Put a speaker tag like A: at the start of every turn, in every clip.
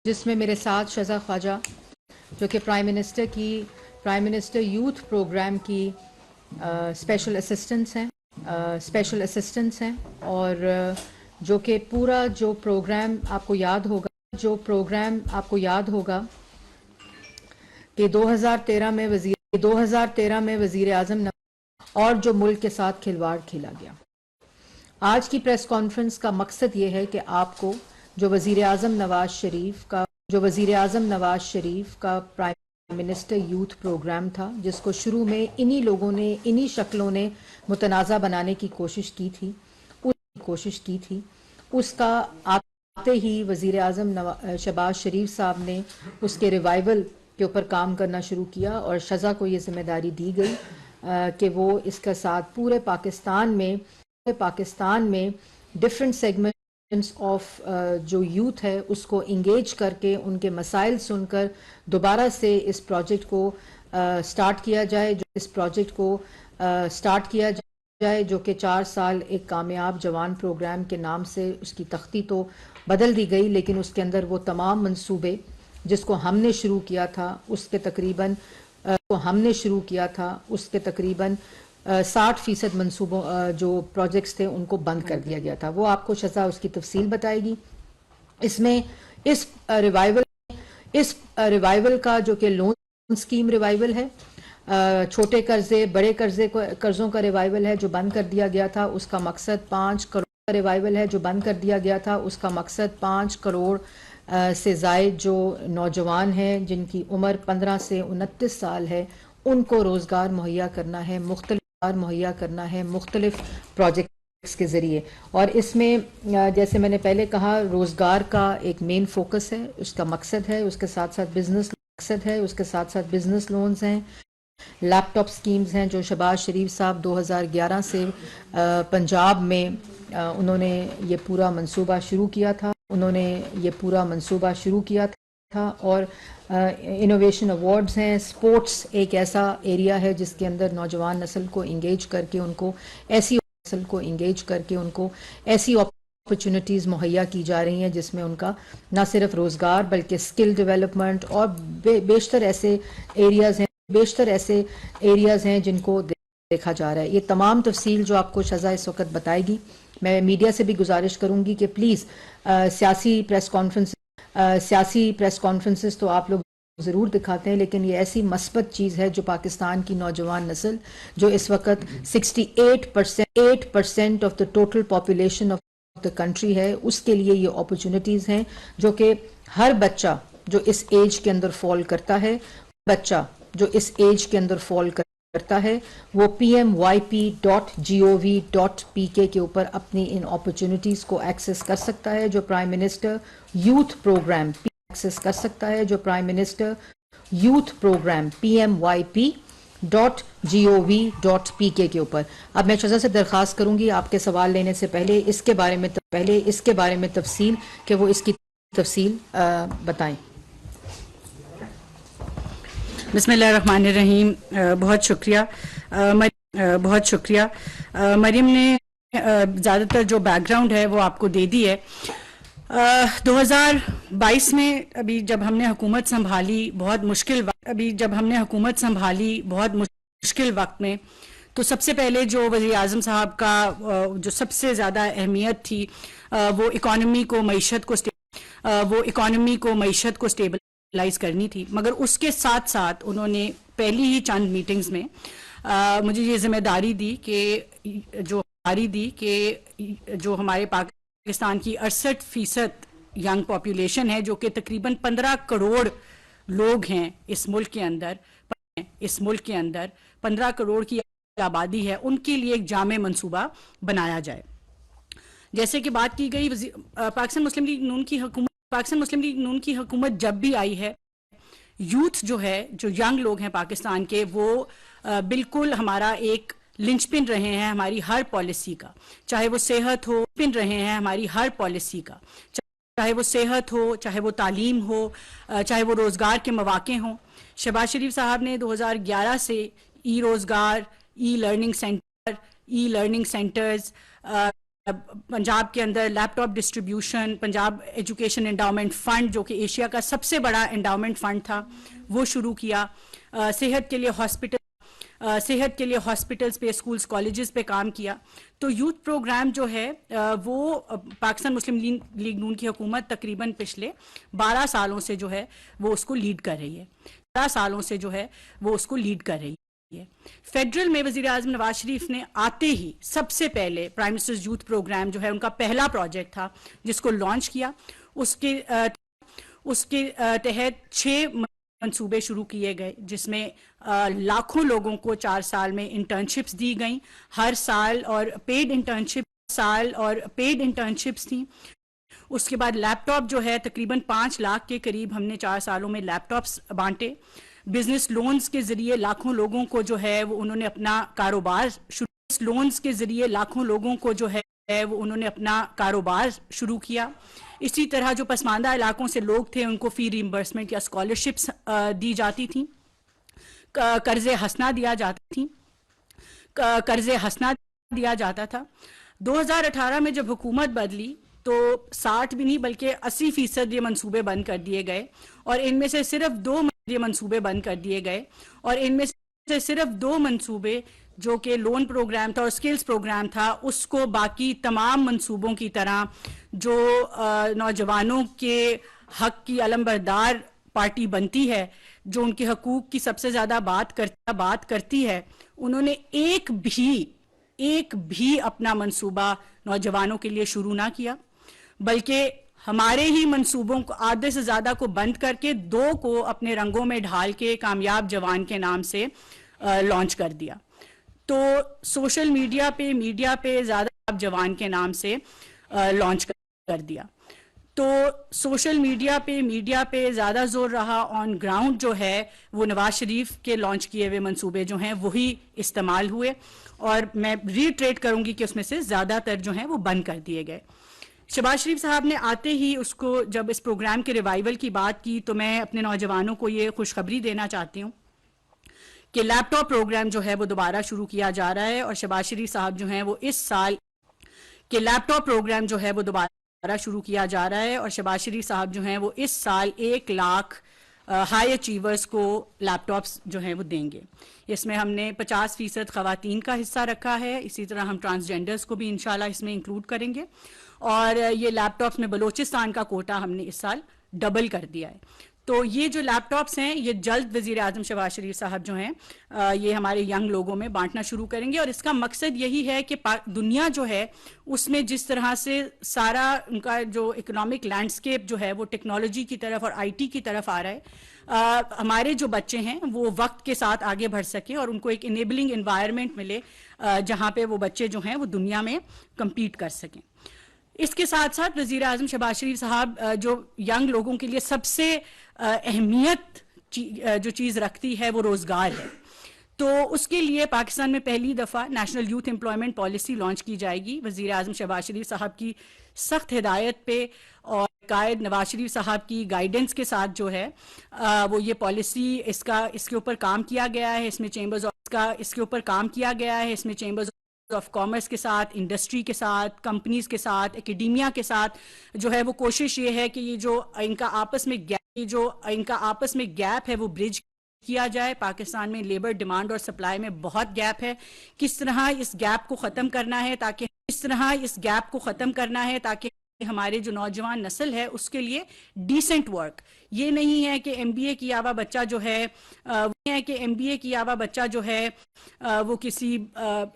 A: जिसमें मेरे साथ शज़ा ख्वाजा जो कि प्राइम मिनिस्टर यूथ प्रोग्राम की स्पेशल असिस्टेंट्स हैं और जो कि पूरा जो प्रोग्राम आपको याद होगा कि 2013 में वज़ीर आज़म और जो मुल्क के साथ खिलवाड़ खेला गया। आज की प्रेस कॉन्फ्रेंस का मकसद ये है कि आपको जो वज़ीर आज़म नवाज शरीफ का प्राइम मिनिस्टर यूथ प्रोग्राम था, जिसको शुरू में इन्हीं शक्लों ने मुतनाज़ा बनाने की कोशिश की थी, उसका आते ही वज़ीर आज़म शहबाज शरीफ साहब ने उसके रिवाइवल के ऊपर काम करना शुरू किया और शज़ा को ये जिम्मेदारी दी गई कि वो इसके साथ पूरे पाकिस्तान में डिफरेंट सेगमेंट्स ऑफ जो यूथ है उसको इंगेज करके उनके मसाइल सुनकर दोबारा से इस प्रोजेक्ट को स्टार्ट किया जाए, जो कि 4 साल एक कामयाब जवान प्रोग्राम के नाम से उसकी तख्ती तो बदल दी गई, लेकिन उसके अंदर वो तमाम मंसूबे जिसको हमने शुरू किया था उसके तकरीबन 60% मंसूबों जो प्रोजेक्ट्स थे उनको बंद कर दिया गया था। वो आपको शज़ा उसकी तफसील बताएगी। इसमें इस रिवाइवल का जो कि लोन स्कीम रिवाइवल है, छोटे कर्जे बड़े कर्जों का रिवाइवल है जो बंद कर दिया गया था, उसका मकसद 5 करोड़ रिवाइवल है जो बंद कर दिया गया था। उसका मकसद 5 करोड़ से ज़ायद जो नौजवान हैं जिनकी उम्र 15 से 29 साल है उनको रोज़गार मुहैया करना है मुख्तलिफ प्रोजेक्ट्स के ज़रिए। और इसमें जैसे मैंने पहले कहा, रोज़गार का एक मेन फोकस है, उसका मकसद है, उसके साथ साथ बिज़नेस लोन्स हैं, लैपटॉप स्कीम्स हैं जो शहबाज शरीफ साहब 2011 से पंजाब में उन्होंने ये पूरा मंसूबा शुरू किया था। और इनोवेशन अवार्ड्स हैं। स्पोर्ट्स एक ऐसा एरिया है जिसके अंदर नौजवान नस्ल को इंगेज करके उनको ऐसी अपॉर्चुनिटीज़ मुहैया की जा रही हैं जिसमें उनका न सिर्फ रोज़गार बल्कि स्किल डेवलपमेंट और बेशतर ऐसे एरियाज़ हैं जिनको देखा जा रहा है। ये तमाम तफसील जो आपको शज़ा इस वक्त बताएगी। मैं मीडिया से भी गुजारिश करूंगी कि प्लीज़ सियासी प्रेस कॉन्फ्रेंसेस तो आप लोग ज़रूर दिखाते हैं, लेकिन ये ऐसी मस्बत चीज़ है जो पाकिस्तान की नौजवान नस्ल जो इस वक्त 68% of the total population of the country है, उसके लिए ये अपॉर्चुनिटीज़ हैं जो कि हर बच्चा जो इस एज के अंदर फॉल करता है वो pmyp.gov.pk के ऊपर अपनी इन अपॉर्चुनिटीज़ को एक्सेस कर सकता है जो prime minister youth programme pmyp.gov.pk के ऊपर। अब मैं शज़ा से दरख्वास्त करूंगी आपके सवाल लेने से पहले इसके बारे में तफसील कि वो इसकी तफसील बताएं।
B: बिस्मिल्लाहिर्रहमानिर्रहीम। बहुत शुक्रिया मरियम ने ज़्यादातर जो बैकग्राउंड है वो आपको दे दी है। 2022 में अभी जब हमने हुकूमत संभाली बहुत मुश्किल वक्त में, तो सबसे पहले जो वज़ीर आज़म साहब का जो सबसे ज़्यादा अहमियत थी वो इकॉनमी को मईशत को स्टेबलाइज करनी थी। मगर उसके साथ साथ उन्होंने पहली ही चंद मीटिंग्स में मुझे ये जिम्मेदारी दी कि जो हमारे पाकिस्तान की 68% यंग पॉपुलेशन है, जो कि तकरीबन 15 करोड़ लोग हैं इस मुल्क के अंदर 15 करोड़ की आबादी है, उनके लिए एक जामे मंसूबा बनाया जाए। जैसे कि बात की गई, पाकिस्तान मुस्लिम लीग नून की हुकूमत जब भी आई है, यूथ जो यंग लोग हैं पाकिस्तान के, वो बिल्कुल हमारा एक लिंचपिन रहे हैं हमारी हर पॉलिसी का, चाहे वो सेहत हो, चाहे वो तालीम हो, चाहे वो रोज़गार के मौके हों। शहबाज शरीफ साहब ने 2011 से ई रोज़गार, ई लर्निंग सेंटर्स, पंजाब के अंदर laptop distribution, Punjab education endowment fund जो कि एशिया का सबसे बड़ा एंडाउमेंट फंड था वो शुरू किया। सेहत के लिए हॉस्पिटल्स पे, स्कूल्स, कॉलेजेस पे काम किया। तो यूथ प्रोग्राम जो है वो पाकिस्तान मुस्लिम लीग नून की हुकूमत तकरीबन पिछले 12 सालों से जो है वो उसको लीड कर रही है। 12 सालों से जो है वो उसको लीड कर रही है। फेडरल में वजीर आजम नवाज शरीफ ने आते ही सबसे पहले प्राइम मिनिस्टर्स यूथ प्रोग्राम जो है उनका पहला प्रोजेक्ट था जिसको लॉन्च किया। उसके तहत 6 मंसूबे शुरू किए गए जिसमें लाखों लोगों को 4 साल में इंटर्नशिप्स दी गई हर साल, और पेड इंटर्नशिप्स थी। उसके बाद लैपटॉप जो है तकरीबन 5 लाख के करीब हमने 4 सालों में लैपटॉप्स बांटे। बिजनेस लोन्स के जरिए लाखों लोगों को जो है वो उन्होंने अपना कारोबार शुरू किया। इसी तरह जो पसमानदा इलाकों से लोग थे उनको फी रिइंबर्समेंट या स्कॉलरशिप्स दी जाती थी। कर्जे हंसना दिया जाता था। 2018 में जब हुकूमत बदली तो 60 भी नहीं बल्कि 80% ये मंसूबे बंद कर दिए गए, और इनमें से सिर्फ 2 मंसूबे जो कि लोन प्रोग्राम था और स्किल्स प्रोग्राम था, उसको बाकी तमाम मंसूबों की तरह जो नौजवानों के हक की अलमबरदार पार्टी बनती है, जो उनके हकूक की सबसे ज़्यादा बात करती है, उन्होंने एक भी अपना मंसूबा नौजवानों के लिए शुरू ना किया, बल्कि हमारे ही मंसूबों को आधे से ज़्यादा को बंद करके 2 को अपने रंगों में ढाल के कामयाब जवान के नाम से लॉन्च कर दिया। तो सोशल मीडिया पे ज़्यादा जवान के नाम से लॉन्च कर दिया। तो सोशल मीडिया पे ज़्यादा जोर रहा, ऑन ग्राउंड जो है वो नवाज शरीफ के लॉन्च किए हुए मंसूबे जो हैं वही इस्तेमाल हुए, और मैं रीट्रेट करूंगी कि उसमें से ज़्यादातर जो हैं वो बंद कर दिए गए। शहबाज शरीफ साहब ने आते ही उसको जब इस प्रोग्राम के रिवाइवल की बात की तो मैं अपने नौजवानों को ये खुशखबरी देना चाहती हूँ कि लैपटॉप प्रोग्राम जो है वो दोबारा शुरू किया जा रहा है, और शहबाज शरीफ साहब जो हैं वो इस साल 1 लाख हाई अचीवर्स को लैपटॉप्स जो हैं वो देंगे। इसमें हमने 50% खवातीन का हिस्सा रखा है। इसी तरह हम ट्रांसजेंडर्स को भी इंशाल्लाह इसमें इंक्लूड करेंगे, और ये लैपटॉप्स में बलूचिस्तान का कोटा हमने इस साल डबल कर दिया है। तो ये जो लैपटॉप्स हैं ये जल्द वजीर आजम शहबाज शरीफ साहब जो हैं ये हमारे यंग लोगों में बांटना शुरू करेंगे, और इसका मकसद यही है कि दुनिया जो है उसमें जिस तरह से सारा उनका जो इकोनॉमिक लैंडस्केप जो है वो टेक्नोलॉजी की तरफ और आईटी की तरफ आ रहा है, हमारे जो बच्चे हैं वो वक्त के साथ आगे बढ़ सकें और उनको एक इनेबलिंग एनवायरनमेंट मिले जहाँ पे वो बच्चे जो हैं वो दुनिया में कम्पीट कर सकें। इसके साथ साथ वजीर आजम शहबाज शरीफ साहब जो यंग लोगों के लिए सबसे अहमियत जो चीज़ रखती है वो रोज़गार है। तो उसके लिए पाकिस्तान में पहली दफ़ा national youth employment policy launch की जाएगी वजीर आजम शहबाज शरीफ साहब की सख्त हिदायत पे और कायद नवाज शरीफ साहब की गाइडेंस के साथ जो है वो ये पॉलिसी इसके ऊपर काम किया गया है। इसमें चेंबर्स ऑफ कॉमर्स के साथ, इंडस्ट्री के साथ, कंपनीज के साथ, एकेडेमिया के साथ जो है वो कोशिश ये है कि ये जो इनका आपस में गैप है वो ब्रिज किया जाए। पाकिस्तान में लेबर डिमांड और सप्लाई में बहुत गैप है। किस तरह इस गैप को ख़त्म करना है ताकि हमारे जो नौजवान नस्ल है उसके लिए डिसेंट वर्क, ये नहीं है कि एमबीए किया हुआ बच्चा जो है वो किसी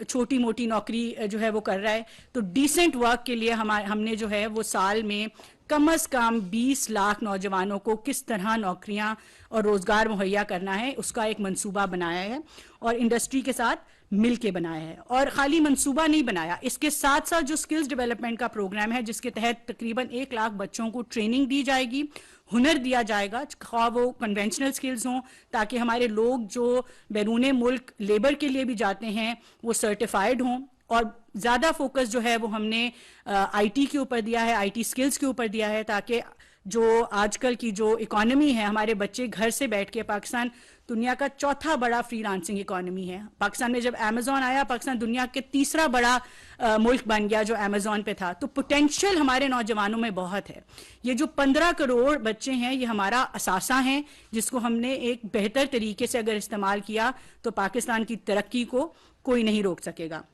B: छोटी मोटी नौकरी जो है वो कर रहा है। तो डिसेंट वर्क के लिए हमने जो है वो साल में कम से कम 20 लाख नौजवानों को किस तरह नौकरियां और रोजगार मुहैया करना है उसका एक मंसूबा बनाया है और इंडस्ट्री के साथ मिल के बनाया है। और खाली मंसूबा नहीं बनाया, इसके साथ साथ जो स्किल्स डेवलपमेंट का प्रोग्राम है जिसके तहत तकरीबन 1 लाख बच्चों को ट्रेनिंग दी जाएगी, हुनर दिया जाएगा, खा वो कन्वेंशनल स्किल्स हों ताकि हमारे लोग जो बैरून मुल्क लेबर के लिए भी जाते हैं वो सर्टिफाइड हों। और ज़्यादा फोकस जो है वो हमने आईटी के ऊपर दिया है, आईटी स्किल्स के ऊपर दिया है ताकि जो आजकल की जो इकोनॉमी है, हमारे बच्चे घर से बैठ के, पाकिस्तान दुनिया का चौथा बड़ा फ्रीलांसिंग इकोनॉमी है। पाकिस्तान में जब अमेजोन आया, पाकिस्तान दुनिया के तीसरा बड़ा मुल्क बन गया जो अमेजोन पे था। तो पोटेंशियल हमारे नौजवानों में बहुत है। ये जो 15 करोड़ बच्चे हैं, ये हमारा असासा हैं, जिसको हमने एक बेहतर तरीके से अगर इस्तेमाल किया तो पाकिस्तान की तरक्की को कोई नहीं रोक सकेगा।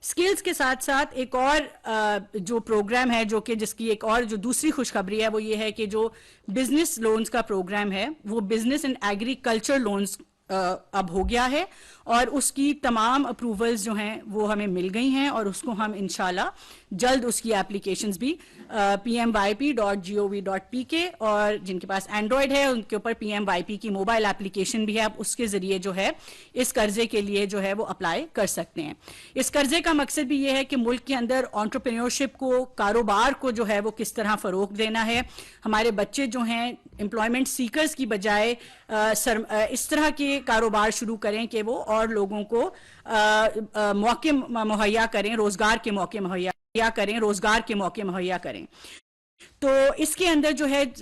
B: स्किल्स के साथ साथ एक और जो प्रोग्राम है, जो कि जिसकी एक और जो दूसरी खुशखबरी है, वो ये है कि जो बिजनेस लोन्स का प्रोग्राम है, वो बिजनेस एंड एग्रीकल्चर लोन्स अब हो गया है और उसकी तमाम अप्रूवल्स जो हैं वो हमें मिल गई हैं और उसको हम इंशाल्लाह जल्द उसकी एप्लीकेशंस भी pmyp.gov.pk और जिनके पास एंड्रॉयड है उनके ऊपर pmyp की मोबाइल एप्लीकेशन भी है, आप उसके जरिए जो है इस कर्जे के लिए जो है वो अप्लाई कर सकते हैं। इस कर्जे का मकसद भी ये है कि मुल्क के अंदर एंटरप्रेन्योरशिप को, कारोबार को जो है वो किस तरह फरोग देना है। हमारे बच्चे जो हैं एम्प्लॉयमेंट सीकर्स की बजाय इस तरह के कारोबार शुरू करें कि वो और लोगों को मौके मुहैया करें, रोजगार के मौके मुहैया करें। तो इसके अंदर जो है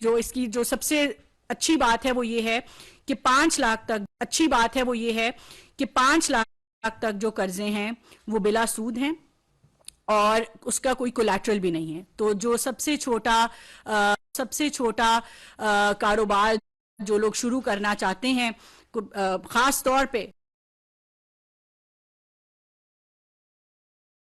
B: जो इसकी जो सबसे अच्छी बात है वो ये है कि 5 लाख तक जो कर्जे हैं वो बिला सूद हैं और उसका कोई कोलैटरल भी नहीं है। तो जो सबसे छोटा कारोबार जो लोग शुरू करना चाहते हैं, खास तौर पे